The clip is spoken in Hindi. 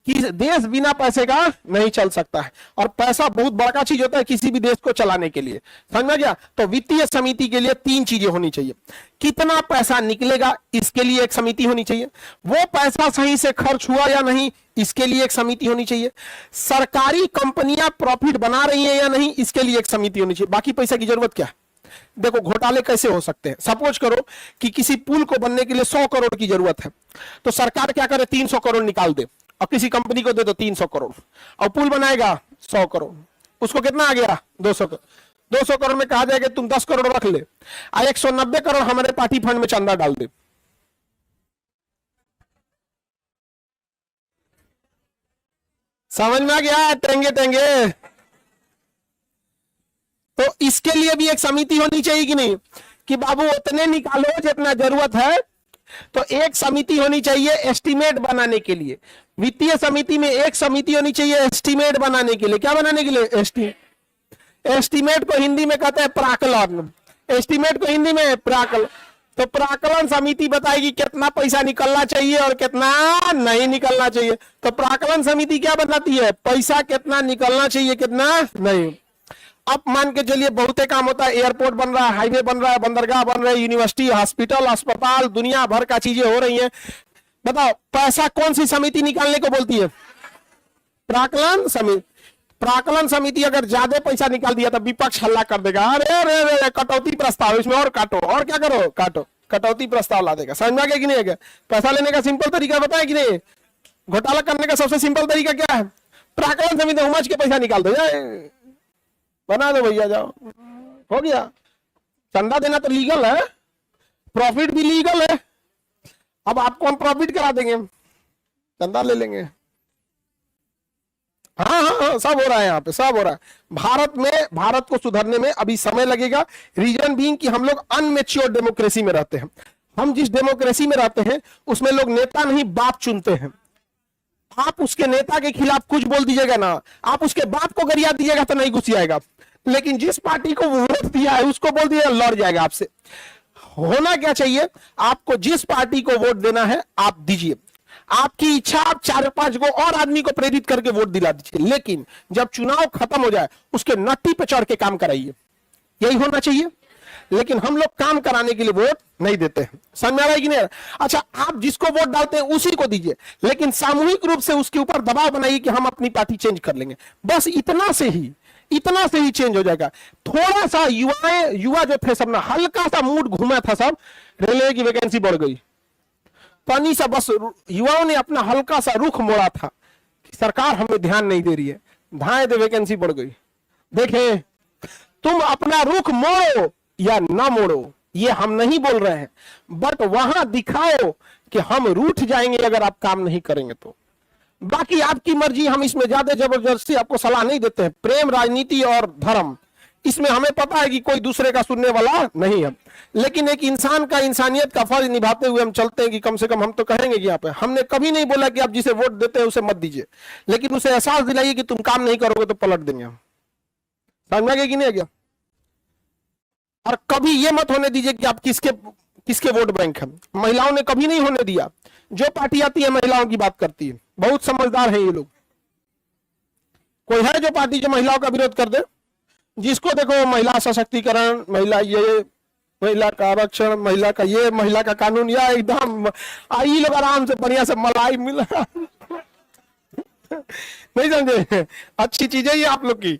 कि देश बिना पैसे का नहीं चल सकता है, और पैसा बहुत बड़ा चीज होता है किसी भी देश को चलाने के लिए, समझ में गया। तो वित्तीय समिति के लिए 3 चीजें होनी चाहिए। कितना पैसा निकलेगा, इसके लिए एक समिति होनी चाहिए। वो पैसा सही से खर्च हुआ या नहीं, इसके लिए एक समिति होनी चाहिए। सरकारी कंपनियां प्रॉफिट बना रही है या नहीं, इसके लिए एक समिति होनी चाहिए। बाकी पैसा की जरूरत क्या है? देखो घोटाले कैसे हो सकते हैं। सपोज करो कि किसी पुल को बनने के लिए 100 करोड़ की जरूरत है, तो सरकार क्या करे, 300 करोड़ निकाल दे और किसी कंपनी को दे दो 300 करोड़, और पुल बनाएगा 100 करोड़, उसको कितना आ गया 200 करोड़। 200 करोड़ में कहा जाएगा तुम 10 करोड़ रख ले, और 190 करोड़ हमारे पार्टी फंड में चंदा डाल दे। समझ में आ गया? टेंगे टेंगे। तो इसके लिए भी एक समिति होनी चाहिए कि नहीं, कि बाबू उतने निकालो जितना जरूरत है। तो एक समिति होनी चाहिए एस्टीमेट बनाने के लिए। वित्तीय समिति में एक समिति होनी चाहिए एस्टीमेट बनाने के लिए। क्या बनाने के लिए? एस्टीमेट को हिंदी में कहते हैं प्राकलन। एस्टीमेट को हिंदी में प्राकलन। तो प्राकलन समिति बताएगी कितना पैसा निकलना चाहिए और कितना नहीं निकलना चाहिए। तो प्राकलन समिति क्या बताती है? पैसा कितना निकलना चाहिए, कितना नहीं। अब मान के चलिए बहुते काम होता है, एयरपोर्ट बन रहा है, हाईवे बन रहा है, बंदरगाह बन रहा है, यूनिवर्सिटी, हॉस्पिटल, अस्पताल, दुनिया भर का चीजें हो रही हैं। बताओ पैसा कौन सी समिति निकालने को बोलती है? प्राकलन समिति। प्राकलन समिति अगर ज्यादा पैसा निकाल दिया तो विपक्ष हल्ला कर देगा, अरे अरे अरे कटौती प्रस्ताव, इसमें और काटो, और क्या करो, काटो, कटौती प्रस्ताव ला देगा। समझ में आ गया कि नहीं? है पैसा लेने का सिंपल तरीका बताया कि नहीं? घोटाला करने का सबसे सिंपल तरीका क्या है? प्राकलन समिति उमच के पैसा निकाल दो, बना दो भैया, जाओ, हो गया। चंदा देना तो लीगल है, प्रॉफिट भी लीगल है। अब आपको हम प्रॉफिट करा देंगे, चंदा ले लेंगे। हाँ हाँ हाँ, सब हो रहा है यहाँ पे, सब हो रहा है। भारत को सुधरने में अभी समय लगेगा। रीजन बीइंग कि हम लोग अनमेच्योर डेमोक्रेसी में रहते हैं। हम जिस डेमोक्रेसी में रहते हैं उसमें लोग नेता नहीं बाप चुनते हैं। आप उसके नेता के खिलाफ कुछ बोल दीजिएगा ना, आप उसके बाप को गरिया दीजिएगा तो नहीं घुसियाएगा, लेकिन जिस पार्टी को वोट दिया है उसको बोल दिया लड़ जाएगा आपसे। होना क्या चाहिए? आपको जिस पार्टी को वोट देना है आप दीजिए, आपकी इच्छा, आप 4-5 को और आदमी को प्रेरित करके वोट दिला दीजिए, लेकिन जब चुनाव खत्म हो जाए उसके नट्टी पे चढ़ के काम कराइए। यही होना चाहिए। लेकिन हम लोग काम कराने के लिए वोट नहीं देते हैं। समझ में आ रहा है कि नहीं? अच्छा, आप जिसको वोट डालते हैं उसी को दीजिए, लेकिन सामूहिक रूप से उसके ऊपर दबाव बनाइए कि हम अपनी पार्टी चेंज कर लेंगे। बस इतना से ही चेंज हो जाएगा। थोड़ा सा युवा जो थे सब ना, हल्का सा मूड घूमा था, सब रेलवे की वैकेंसी बढ़ गई, पानी सा, बस युवाओं ने अपना हल्का सा रुख मोड़ा था कि सरकार हमें ध्यान नहीं दे रही है, धाए दे वैकेंसी बढ़ गई। देखें, तुम अपना रुख मोड़ो या ना मोड़ो, ये हम नहीं बोल रहे हैं, बट वहां दिखाओ कि हम रूठ जाएंगे अगर आप काम नहीं करेंगे तो। बाकी आपकी मर्जी, हम इसमें ज्यादा जबरदस्ती आपको सलाह नहीं देते हैं। प्रेम, राजनीति और धर्म, इसमें हमें पता है कि कोई दूसरे का सुनने वाला नहीं है, लेकिन एक इंसान का इंसानियत का फर्ज निभाते हुए हम चलते हैं कि कम से कम हम तो कहेंगे कि यहाँ पे हमने कभी नहीं बोला कि आप जिसे वोट देते हैं उसे मत दीजिए, लेकिन उसे एहसास दिलाइए कि तुम काम नहीं करोगे तो पलट देंगे हम। समझ में आ गया कि नहीं आ गया? और कभी ये मत होने दीजिए कि आप किसके वोट बैंक है। महिलाओं ने कभी नहीं होने दिया। जो पार्टी आती है महिलाओं की बात करती है, बहुत समझदार है ये लोग। कोई है जो पार्टी जो महिलाओं का विरोध कर दे? जिसको देखो महिला सशक्तिकरण, महिला का आरक्षण, महिला का ये, महिला का कानून, या एकदम आई लोग आराम से बढ़िया से मलाई मिला नहीं समझे? अच्छी चीजें ये आप लोग की।